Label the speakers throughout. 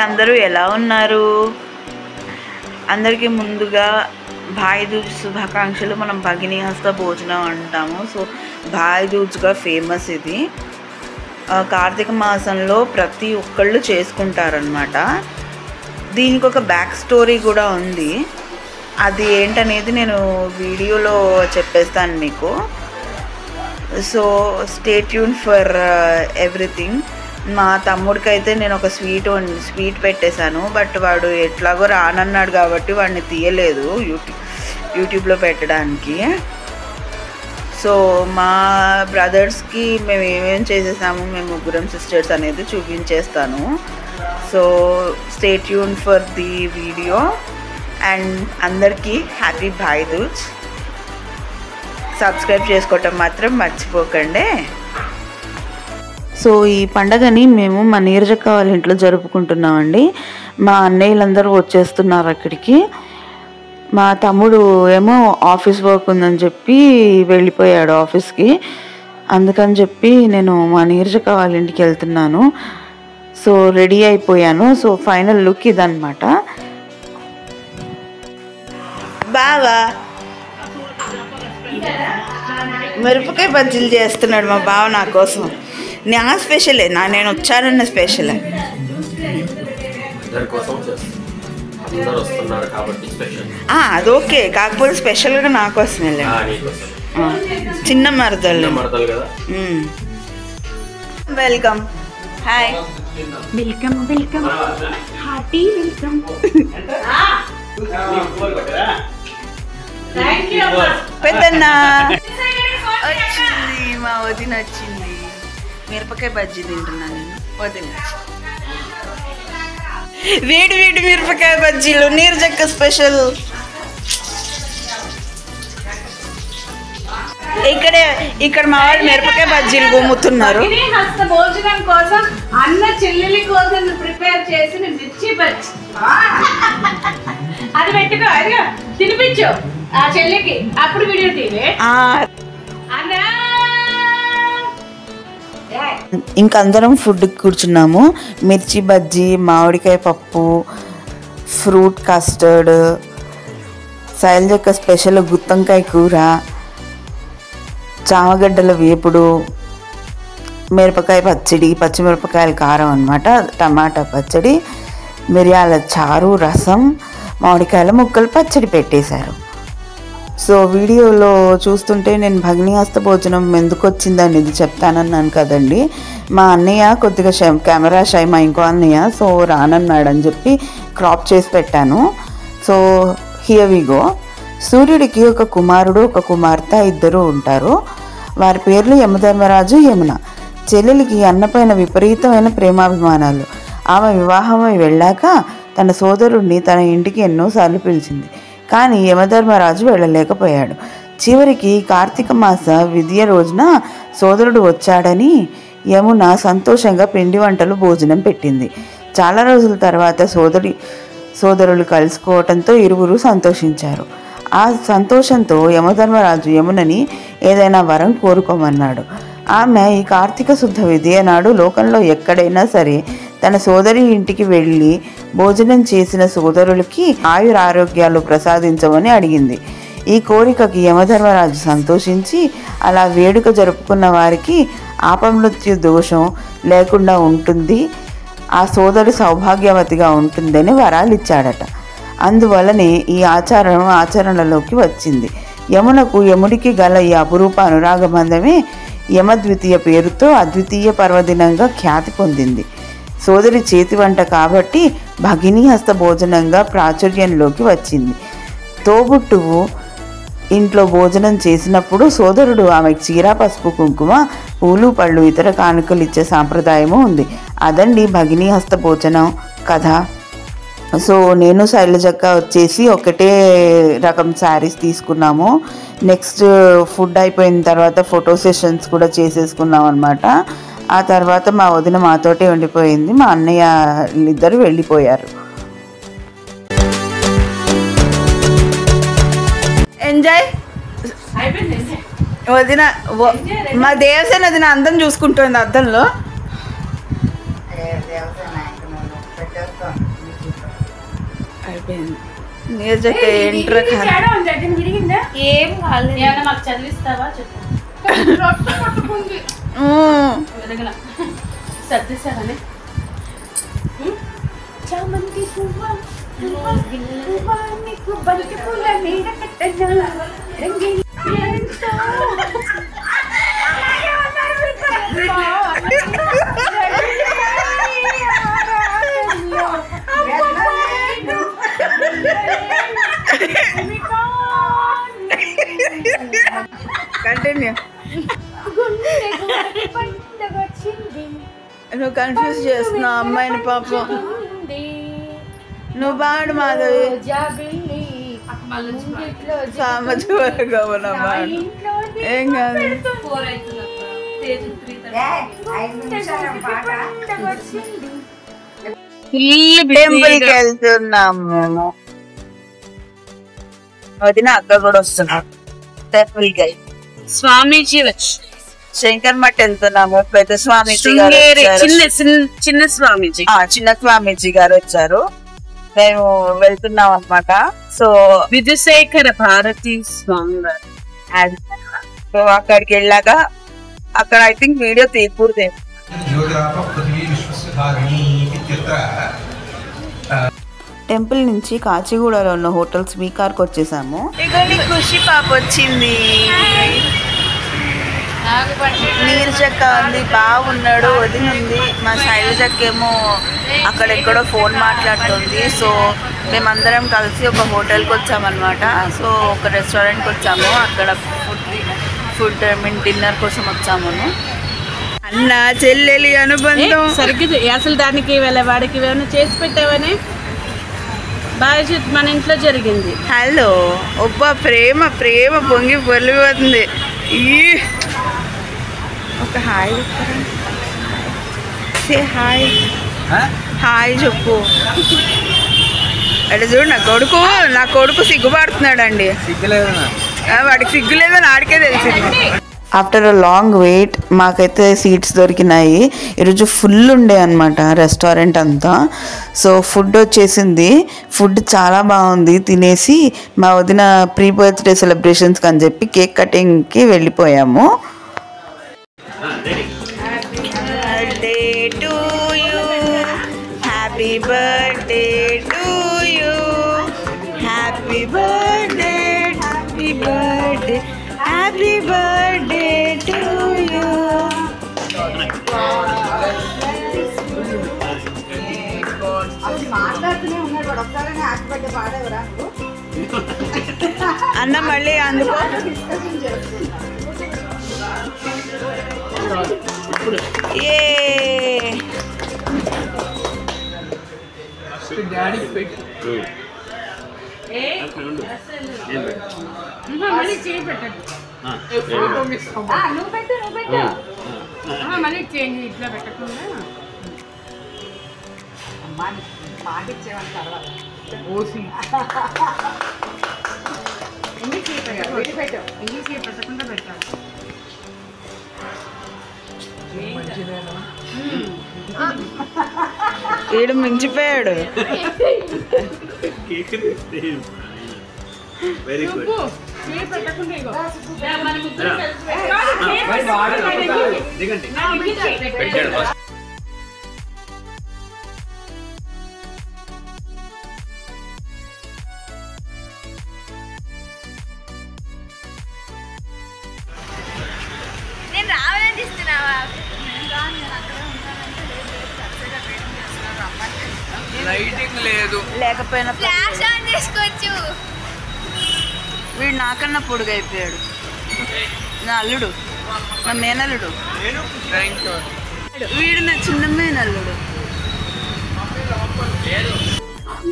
Speaker 1: అందరూ ఎలా ఉన్నారు? అందరికీ ముందుగా భాయ్ దూజ్ శుభాకాంక్షలు. మనం భగినీ హస్త భోజనం అంటాము. సో భాయ్ దూజ్గా ఫేమస్ ఇది. కార్తీక మాసంలో ప్రతి ఒక్కళ్ళు చేసుకుంటారనమాట. దీనికి ఒక బ్యాక్ స్టోరీ కూడా ఉంది. అది ఏంటనేది నేను వీడియోలో చెప్పేస్తాను మీకు. So stay tune for everything. మా తమ్ముడికి అయితే నేను ఒక స్వీట్ పెట్టేశాను. బట్ వాడు ఎట్లాగో రానన్నాడు కాబట్టి వాడిని తీయలేదు యూట్యూబ్లో పెట్టడానికి. సో మా బ్రదర్స్కి మేము ఏమేమి చేసేసాము, మేము ముగ్గురం సిస్టర్స్ అనేది చూపించేస్తాను. So stay tune for the video. And అందరికీ హ్యాపీ భాయ్ దూజ్. సబ్స్క్రైబ్ చేసుకోవటం మాత్రం మర్చిపోకండి. సో ఈ పండగని మేము మా నీరజక్క వాళ్ళ ఇంట్లో జరుపుకుంటున్నామండి. మా అన్నయ్యలందరూ వచ్చేస్తున్నారు అక్కడికి. మా తమ్ముడు ఏమో ఆఫీస్ వర్క్ ఉందని చెప్పి వెళ్ళిపోయాడు ఆఫీస్కి. అందుకని చెప్పి నేను మా నీరజక్క వాళ్ళ ఇంటికి వెళ్తున్నాను. సో రెడీ అయిపోయాను. సో ఫైనల్ లుక్ ఇదన్నమాట. బావా మిరపకాయ బజ్జీలు చేస్తున్నాడు మా బావ నా కోసం. నా స్పెషలే, నేను వచ్చానన్న స్పెషలే. అది ఓకే, కాకపోతే స్పెషల్గా నా కోసం వెళ్ళాను. చిన్న మరదలు. Welcome. Hi.
Speaker 2: Welcome welcome hearty welcome.
Speaker 1: పెద్దన్న వచ్చింది, మా వదిన వచ్చింది. మిరపకాయ బజ్జీ తింటున్నాను నేను. వదిన వేడి వేడి మిరపకాయ బజ్జీలు నీరజక్క స్పెషల్. ఇక్కడ మా వాళ్ళు మిరపకాయ బజ్జీలు గుమ్ముతున్నారు.
Speaker 2: భోజనం కోసం అన్న చెల్లెలి కోసం ప్రిపేర్ చేసిన మిర్చి బజ్జీ అది పెట్టుకో, అదిగా తినిపించు ఆ చెల్లికి. అప్పుడు వీడియో తీవే.
Speaker 1: ఇంకందరం ఫుడ్కి కూర్చున్నాము. మిర్చి బజ్జీ, మామిడికాయ పప్పు, ఫ్రూట్ కస్టర్డ్, శైలజక్క స్పెషల్ గుత్తంకాయ కూర, చామగడ్డల వేపుడు, మిరపకాయ పచ్చడి, పచ్చిమిరపకాయల కారం అన్నమాట, టమాటా పచ్చడి, మిరియాల చారు, రసం, మామిడికాయల ముక్కలు పచ్చడి పెట్టేశారు. సో వీడియోలో చూస్తుంటే నేను భగినీ హస్త భోజనం ఎందుకు వచ్చిందనేది చెప్తానన్నాను కదండి. మా అన్నయ్య కొద్దిగా కెమెరా షై, మా ఇంకో అన్నయ్య, సో రానన్నాడని చెప్పి క్రాప్ చేసి పెట్టాను. So here we go. సూర్యుడికి ఒక కుమారుడు, ఒక కుమార్తె, ఇద్దరు ఉంటారు. వారి పేర్లు యమధర్మరాజు, యమున. చెల్లెలికి అన్నపైన విపరీతమైన ప్రేమాభిమానాలు. ఆమె వివాహమై వెళ్ళాక తన సోదరుడిని తన ఇంటికి ఎన్నోసార్లు పిలిచింది. కానీ యమధర్మరాజు వెళ్ళలేకపోయాడు. చివరికి కార్తీక మాస విద్య రోజున సోదరుడు వచ్చాడని యమున సంతోషంగా పిండి వంటలు భోజనం పెట్టింది. చాలా రోజుల తర్వాత సోదరులు కలుసుకోవటంతో ఇరువురు సంతోషించారు. ఆ సంతోషంతో యమధర్మరాజు యమునని ఏదైనా వరం కోరుకోమన్నాడు. ఆమె ఈ కార్తీక శుద్ధ విద్య నాడు లోకంలో ఎక్కడైనా సరే తన సోదరి ఇంటికి వెళ్ళి భోజనం చేసిన సోదరులకి ఆయురారోగ్యాలు ప్రసాదించమని అడిగింది. ఈ కోరికకి యమధర్మరాజు సంతోషించి అలా వేడుక జరుపుకున్న వారికి ఆపమృత్యు దోషం లేకుండా ఉంటుంది, ఆ సోదరు సౌభాగ్యవతిగా ఉంటుందని వరాలు ఇచ్చాడట. అందువలనే ఈ ఆచరణలోకి వచ్చింది. యమునకు యముడికి గల ఈ అపురూప అనురాగబంధమే యమద్వితీయ పేరుతో అద్వితీయ పర్వదినంగా ఖ్యాతి పొందింది. సోదరి చేతి వంట కాబట్టి భగినీ హస్త భోజనంగా ప్రాచుర్యంలోకి వచ్చింది. తోబుట్టువు ఇంట్లో భోజనం చేసినప్పుడు సోదరుడు ఆమెకు చీర, పసుపు, కుంకుమ, పూలు, పళ్ళు, ఇతర కానుకలు ఇచ్చే సాంప్రదాయము ఉంది. అదండి భగినీ హస్త భోజనం కథ. సో నేను శైలజక్క వచ్చేసి ఒకటే రకం శారీస్ తీసుకున్నాము. నెక్స్ట్ ఫుడ్ అయిపోయిన తర్వాత ఫోటో సెషన్స్ కూడా చేసేసుకున్నాం అనమాట. ఆ తర్వాత మా వదిన మాతోటే ఉండిపోయింది. మా అన్నయ్య ఇద్దరు వెళ్ళిపోయారు. ఎంజాయ్ వదిన. మా దేవసేన వదిన అందం చూసుకుంటుంది అద్దంలో.
Speaker 2: అయిపోయింది.
Speaker 1: నీరజక్క ఏంట్రా
Speaker 2: ఏం కాలేదు. ఏమన్నా మాకు చదివిస్తావా చెప్పు. సర్దిస్తావని చామంతి పువ్వా నీకు బంతి పూల నీడ కట్టనా రంగేలి
Speaker 1: కంటిన్యూ. నువ్వు కన్ఫ్యూజ్ చేస్తున్నావు అమ్మాయిని పాపం. నువ్వు పాడు మాధవి. సామజవర్గమనమ్మా ఏం కాదు. టెంపుల్కి వెళ్తున్నాము మేము. వదిన అక్క కూడా వస్తున్నాడు టెంపుల్కి. స్వామీజీ వచ్చి శంకర్ మఠ్ వెళ్తున్నాము. పెద్ద స్వామీజీ చిన్న స్వామీజీ గారు వచ్చారు. మేము వెళ్తున్నాం అన్నమాట. సో
Speaker 2: విధుశేఖర భారతి స్వామి గారు.
Speaker 1: సో అక్కడికి వెళ్ళాక అక్కడ ఐ థింక్ వీడియో తీయకూడదు. టెంపుల్ నుంచి కాచిగూడలో ఉన్న హోటల్ స్వీకార్కి వచ్చేసాము. ఇక ఖుషి పాప వచ్చింది. నీరజక్క ఉంది, బాగున్నాడు, వదిలి ఉంది. మా శైలజక్క ఏమో అక్కడెక్కడో ఫోన్ మాట్లాడుతుంది. సో మేమందరం కలిసి ఒక హోటల్కి వచ్చామన్నమాట. సో ఒక రెస్టారెంట్కి వచ్చాము. అక్కడ ఫుడ్ డిన్నర్ కోసం వచ్చాము. అన్న చెల్లెలి అనుబంధం
Speaker 2: సరిగ్గా అసలు దానికి వాడికి ఏమైనా చేసి పెట్టావని బాగా మన ఇంట్లో జరిగింది.
Speaker 1: హలో ఒబ్బా ప్రేమ ప్రేమ పొంగి పొలిపోతుంది. ఒక హాయ్ హాయ్ హాయ్ చెప్పు. అంటే చూడు నా కొడుకు సిగ్గుపడుతున్నాడండి. వాడికి సిగ్గు లేదని ఆడికే తెలిసింది. ఆఫ్టర్ అ లాంగ్ వెయిట్ మాకైతే సీట్స్ దొరికినాయి. ఈరోజు ఫుల్ ఉండే అనమాట రెస్టారెంట్ అంతా. సో ఫుడ్ వచ్చేసింది. ఫుడ్ చాలా బాగుంది. తినేసి మా వదిన ప్రీ బర్త్డే సెలబ్రేషన్స్కి అని చెప్పి కేక్ కటింగ్కి వెళ్ళిపోయాము. Happy birthday to you, happy birthday, happy birthday, happy birthday to you. అన్న మళ్ళీ అందుకో. వీడు మించిపోయాడు. Very good.
Speaker 3: నేను రావాలని ఇస్తున్నావా?
Speaker 1: లైటింగ్ లేదు, లేకపోయినా
Speaker 3: ఫ్లాష్ ఆన్ చేసుకోవచ్చు.
Speaker 1: వీడు నాకన్నా పొడుగైపోయాడు. నా అల్లుడు, నా మేనల్లుడు. వీడు నా చిన్న మేనల్లుడు.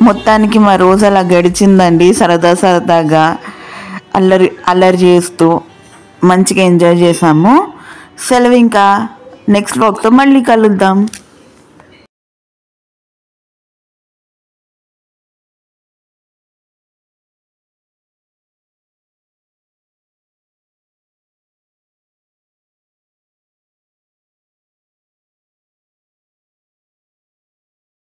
Speaker 1: మొత్తానికి మా రోజు అలా గడిచిందండి. సరదాగా అల్లరి చేస్తూ మంచిగా ఎంజాయ్ చేసాము. సెలవు. ఇంకా నెక్స్ట్ వ్లాగ్తో మళ్ళీ కలుద్దాం.